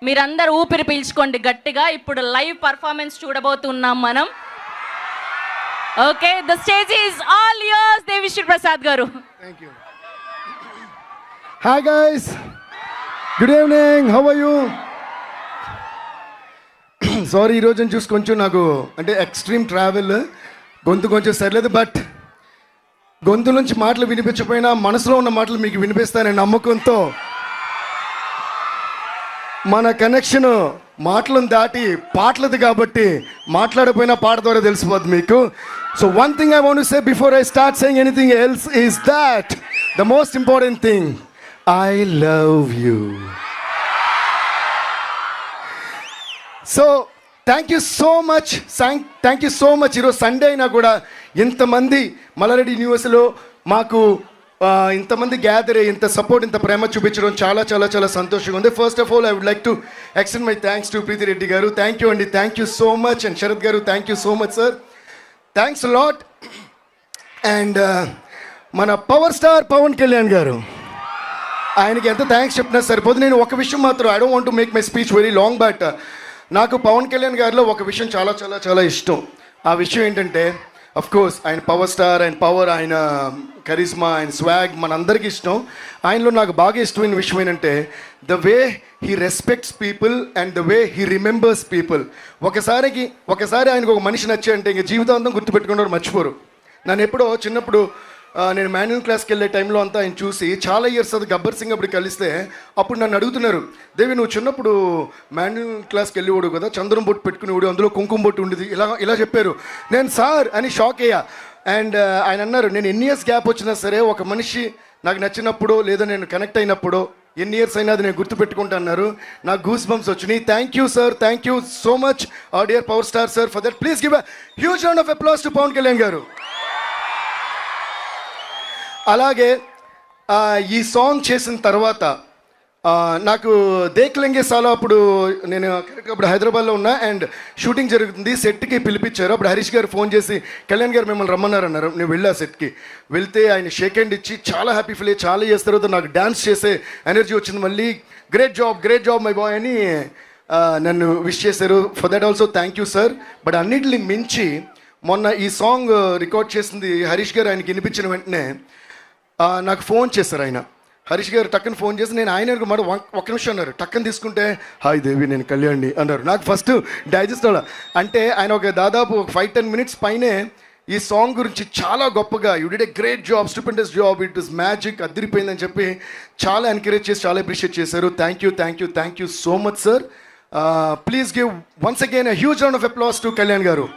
మీరందరూ ఊపిరి పీల్చుకోండి గట్టిగా. ఇప్పుడు లైవ్ పర్ఫార్మెన్స్ చూడబోతున్నాం మనం. Okay, the stage is all yours Devi Sri Prasad garu. Thank you. Hi guys, good evening, how are you? Sorry, ఈరోజు చూసి కొంచెం నాకు అంటే ఎక్స్ట్రీమ్ ట్రావెల్, గొంతు కొంచెం సరిలేదు. బట్ గొంతు నుంచి మాటలు వినిపించకపోయినా మనసులో ఉన్న మాటలు మీకు వినిపిస్తాననే నమ్మకంతో మన కనెక్షన్ మాటలను దాటి పాటలది కాబట్టి మాట్లాడకపోయినా పాట ద్వారా తెలిసిపోద్ది మీకు. So one thing I want to say before I start saying anything else is that the most important thing, I love you. So thank you so much, thank you so much. ఈరోజు Sunday అయినా కూడా ఇంతమంది మల్లారెడ్డి యూనివర్సిటీలో మాకు ఇంతమంది gather అయ్యి ఇంత support, ఇంత ప్రేమ చూపించడం చాలా చాలా చాలా సంతోషంగా ఉంది. First of all I would like to extend my thanks to Preethi Reddy garu. Thank you అండి, thank you so much. And Sarath garu, thank you so much sir, thanks lot. And మన పవర్ స్టార్ పవన్ కళ్యాణ్ గారు, ఆయనకి ఎంత థ్యాంక్స్ చెప్పినా సరిపోదు. నేను ఒక విషయం మాత్రం, I don't want to make my speech very long, but నాకు పవన్ కళ్యాణ్ గారిలో ఒక విషయం చాలా చాలా చాలా ఇష్టం. ఆ విషయం ఏంటంటే, అఫ్ కోర్స్ ఆయన పవర్ స్టార్, ఆయన పవర్, ఆయన కరిస్మా, ఆయన స్వాగ్ మనందరికీ ఇష్టం. ఆయనలో నాకు బాగా ఇష్టమైన విషయం ఏంటంటే the way he respects people and the way he remembers people. ఒకసారి ఆయనకు ఒక మనిషి నచ్చాయంటే ఇంక జీవితాంతం గుర్తుపెట్టుకున్నారు, మర్చిపోరు. నన్ను ఎప్పుడో చిన్నప్పుడు నేను మాన్యువల్ క్లాస్కి వెళ్ళే టైంలో అంతా ఆయన చూసి చాలా ఇయర్స్ అది గబ్బర్ సింగ్ అప్పుడు కలిస్తే అప్పుడు నన్ను అడుగుతున్నారు, దేవి నువ్వు చిన్నప్పుడు మాన్యువల్ క్లాస్కి వెళ్ళేవాడు కదా, చంద్రం బొట్టు పెట్టుకునేవాడు, అందులో కుంకుమ బొట్టు ఉండేది, ఇలా చెప్పారు. నేను సార్ అని షాక్ అయ్యా. అండ్ ఆయన అన్నారు, నేను ఎన్ని ఇయర్స్ గ్యాప్ వచ్చినా సరే ఒక మనిషి నాకు నచ్చినప్పుడు లేదా నేను కనెక్ట్ అయినప్పుడు ఎన్ని ఇయర్స్ అయినా అది నేను గుర్తుపెట్టుకుంటా అన్నారు. నాకు గూస్ బంప్స్ వచ్చినాయి. Thank you sir, thank you so much our dear power star sir for that. Please give a huge round of applause to Pawan Kalyan గారు. అలాగే ఈ సాంగ్ చేసిన తర్వాత నాకు దేక్లెంగే సాలో అప్పుడు నేను కరెక్ట్గా అప్పుడు హైదరాబాద్లో ఉన్నా అండ్ షూటింగ్ జరుగుతుంది. సెట్కి పిలిపించారు. అప్పుడు హరీష్ గారు ఫోన్ చేసి కళ్యాణ్ గారు మిమ్మల్ని రమ్మన్నారన్నారు. నేను వెళ్ళా సెట్కి. వెళ్తే ఆయన షేక్ హ్యాండ్ ఇచ్చి చాలా హ్యాపీ ఫీల్ అయ్యి చాలా చేసిన తర్వాత నాకు డ్యాన్స్ చేసే ఎనర్జీ వచ్చింది. మళ్ళీ గ్రేట్ జాబ్ మై బాయ్ అని నన్ను విష్ చేశారు. For that also thank you sir. But అన్నిటిని మించి మొన్న ఈ సాంగ్ రికార్డ్ చేసింది హరీష్ గారు. ఆయనకి వినిపించిన వెంటనే నాకు ఫోన్ చేశారు ఆయన. హరీష్ గారు టక్కన ఫోన్ చేసి నేను ఆయన మాట ఒక్క నిమిషం అన్నారు. టక్కన తీసుకుంటే హాయ్ దేవి నేను కళ్యాణ్ని అన్నారు. నాకు ఫస్ట్ డైజెస్ట్ అవ్వాలి. అంటే ఆయన ఒక దాదాపు ఒక 5-10 మినిట్స్ పైనే ఈ సాంగ్ గురించి చాలా గొప్పగా you did a great job, stupendous job, it is magic, అదిరిపోయిందని చెప్పి చాలా ఎంకరేజ్ చేసి చాలా అప్రిషియేట్ చేశారు. Thank you so much sir. Please give once again a huge round of applause to Kalyan garu.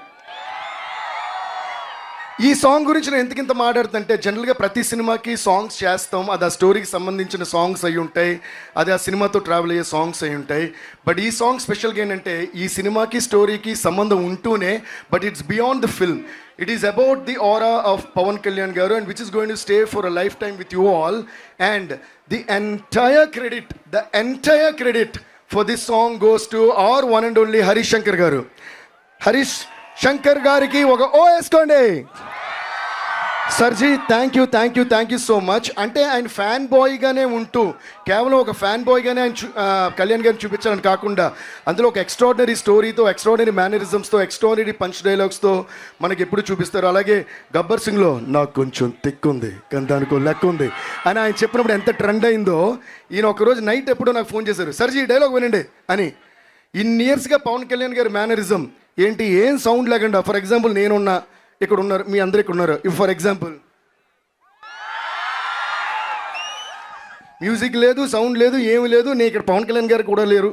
ఈ సాంగ్ గురించి నేను ఎందుకింత మాట్లాడుతుంటే, జనరల్గా ప్రతి సినిమాకి సాంగ్స్ చేస్తాం, అది ఆ స్టోరీకి సంబంధించిన సాంగ్స్ అయి ఉంటాయి, అది ఆ సినిమాతో ట్రావెల్ అయ్యే సాంగ్స్ అయి ఉంటాయి. బట్ ఈ సాంగ్ స్పెషల్గా ఏంటంటే ఈ సినిమాకి స్టోరీకి సంబంధం ఉంటూనే but it's beyond the film. It is about the aura of Pawan Kalyan garu and which is going to stay for a lifetime with you all. And the entire credit for this song goes to our one and only Harish Shankar garu. Harish Shankar గారికి ఒక ఓ వేసుకోండి. Sir ji thank you so much. అంటే ఆయన fan బాయ్గానే ఉంటూ కేవలం ఒక fan బాయ్గానే ఆయన కళ్యాణ్ గారిని చూపించాలని కాకుండా అందులో ఒక ఎక్స్ట్రాడినరీ స్టోరీతో, ఎక్స్ట్రాడినరీ మేనరిజమ్స్తో, ఎక్స్ట్రాడినరీ పంచ్ డైలాగ్స్తో మనకి ఎప్పుడు చూపిస్తారు. అలాగే గబ్బర్ సింగ్లో నాకు కొంచెం తిక్కుంది కానీ దానికో లెక్క ఉంది అని ఆయన చెప్పినప్పుడు ఎంత ట్రెండ్ అయిందో, ఈయన ఒకరోజు నైట్ ఎప్పుడో నాకు ఫోన్ చేశారు, సర్జీ డైలాగ్ వినండి అని. ఇన్ని ఇయర్స్గా పవన్ కళ్యాణ్ గారి మేనరిజం ఏంటి, ఏం సౌండ్ లేకుండా, ఫర్ ఎగ్జాంపుల్ నేనున్నా, ఇక్కడ ఉన్నారు, మీ అందరు ఇక్కడ ఉన్నారు, ఇఫ్ ఫర్ ఎగ్జాంపుల్ మ్యూజిక్ లేదు, సౌండ్ లేదు, ఏమి లేదు, నేను ఇక్కడ పవన్ కళ్యాణ్ గారు కూడా లేరు,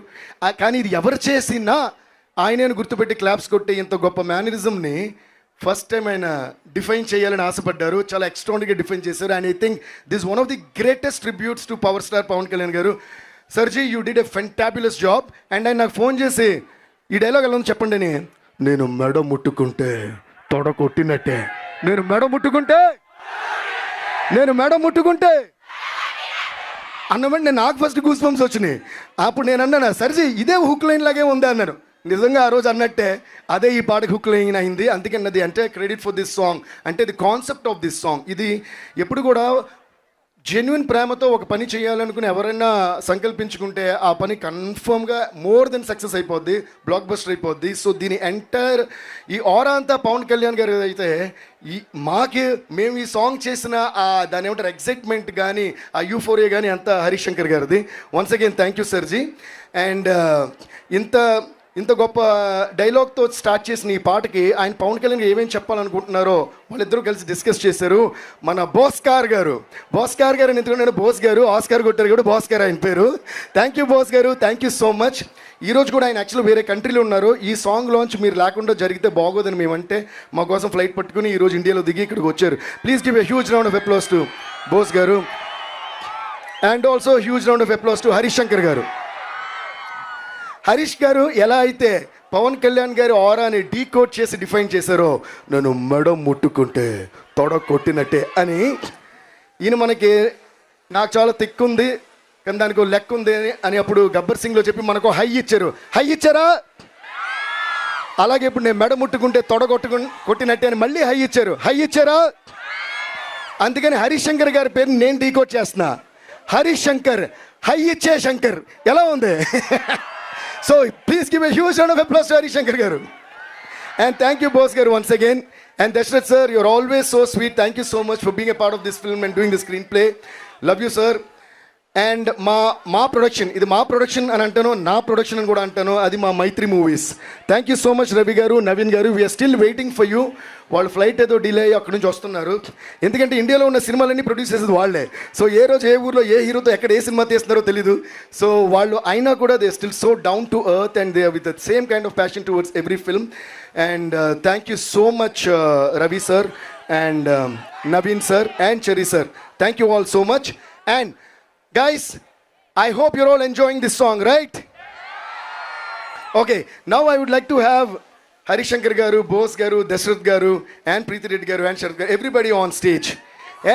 కానీ ఇది ఎవరు చేసినా ఆయనను గుర్తుపెట్టి క్లాప్స్ కొట్టి ఇంత గొప్ప మేనరిజంని ఫస్ట్ టైం ఆయన డిఫైన్ చేయాలని ఆశపడ్డారు. చాలా ఎక్స్ట్రాడినరీగా డిఫైన్ చేశారు. And I think this one of the greatest tributes to power star Pawan Kalyan garu. Sir ji you did a fantabulous job. And ఆయన నాకు ఫోన్ చేసి ఈ డైలాగ్ ఎలా ఉంది చెప్పండి అని. నేను మెడ ముట్టుకుంటే తొడ కొట్టినట్టే, నేను మెడ ముట్టుకుంటే అన్నమాట నాకు ఫస్ట్ గూస్ బంప్స్ వచ్చినాయి. అప్పుడు నేను అన్నాను, సర్జీ ఇదే హుక్ లైన్ లాగే ఉంది అన్నాను. నిజంగా ఆ రోజు అన్నట్టే అదే ఈ పాటకి హుక్ లైన్ అయింది. అందుకన్నది అంటే క్రెడిట్ ఫర్ దిస్ సాంగ్, అంటే the concept of this song. ఇది ఎప్పుడు కూడా జెన్యున్ ప్రేమతో ఒక పని చేయాలనుకుని ఎవరైనా సంకల్పించుకుంటే ఆ పని కన్ఫర్మ్గా మోర్ దెన్ సక్సెస్ అయిపోద్ది, బ్లాక్ బస్టర్ అయిపోద్ది. సో దీని ఎంటైర్ ఈ ఆరా అంతా పవన్ కళ్యాణ్ గారు అయితే మేము ఈ సాంగ్ చేసిన దాని ఏమంటారు ఎగ్జైట్మెంట్ కానీ ఆ యూఫోరియా కానీ అంతా హరీష్ శంకర్ గారిది. Once again thank you sir ji. And ఇంత గొప్ప డైలాగ్తో స్టార్ట్ చేసిన ఈ పాటకి ఆయన పవన్ కళ్యాణ్ ఏమేమి చెప్పాలనుకుంటున్నారో వాళ్ళిద్దరూ కలిసి డిస్కస్ చేశారు. మన భాస్కర్ గారు అని ఎందుకంటే నేను బోస్ గారు ఆస్కార్ కొట్టారు కూడా భాస్కర్ ఆయన పేరు. థ్యాంక్ యూ బాస్ గారు, థ్యాంక్ యూ సో మచ్. ఈరోజు కూడా ఆయన యాక్చువల్లీ వేరే కంట్రీలో ఉన్నారు. ఈ సాంగ్ లాంచ్ మీరు లేకుండా జరిగితే బాగోదని మేమంటే మా కోసం ఫ్లైట్ పట్టుకుని ఈరోజు ఇండియాలో దిగి ఇక్కడికి వచ్చారు. Please give a huge round of applause to Bose garu. And also huge round of applause to Harish Shankar garu. Harish గారు ఎలా అయితే పవన్ కళ్యాణ్ గారి ఆరాని డీకోడ్ చేసి డిఫైన్ చేశారో, నన్ను మెడ ముట్టుకుంటే తొడ కొట్టినట్టే అని ఈయన మనకి నాకు చాలా తిక్కుంది కానీ దానికి లెక్క ఉంది అని అప్పుడు గబ్బర్ సింగ్లో చెప్పి మనకు హై ఇచ్చారా? అలాగే ఇప్పుడు నేను మెడ ముట్టుకుంటే తొడ కొట్టినట్టే అని మళ్ళీ హై ఇచ్చారా? అందుకని హరీష్ శంకర్ గారి పేరు నేను డీకోడ్ చేస్తున్నా. హరీష్ శంకర్, హై ఇచ్చే శంకర్. ఎలా ఉంది? So please give a huge round of applause to Harish Shankar garu. And thank you boss garu once again. And Dashrath sir, you're always so sweet. Thank you so much for being a part of this film and doing the screenplay. Love you sir. And మా production, ఇది మా production అని అంటాను, నా production అని కూడా అంటాను, అది మా Mythri movies. Thank you so much Ravi garu, Naveen garu. We are still waiting for you. వాళ్ళు ఫ్లైట్ ఏదో డిలే అయ్యి అక్కడి నుంచి వస్తున్నారు. ఎందుకంటే ఇండియాలో ఉన్న సినిమాలన్నీ ప్రొడ్యూస్ చేసేది వాళ్ళే. సో ఏ రోజు ఏ ఊర్లో ఏ హీరోతో ఎక్కడ ఏ సినిమా తీస్తున్నారో తెలీదు. సో వాళ్ళు అయినా కూడా they still so down to earth and they with the same kind of passion towards every film. And thank you so much Ravi sir and Naveen sir and cherry sir. Thank you all so much. And guys, I hope you're all enjoying this song, right? Okay, now I would like to have Harish Shankar garu, Bose garu, Dashrath garu, and Preeti Reddy garu, and Sharath garu, everybody on stage.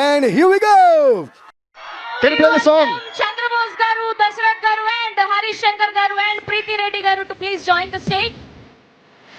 And here we go! Can you play the song? Chandra Bose garu, Dashrath garu, and Harish Shankar garu, and Preeti Reddy garu to please join the stage.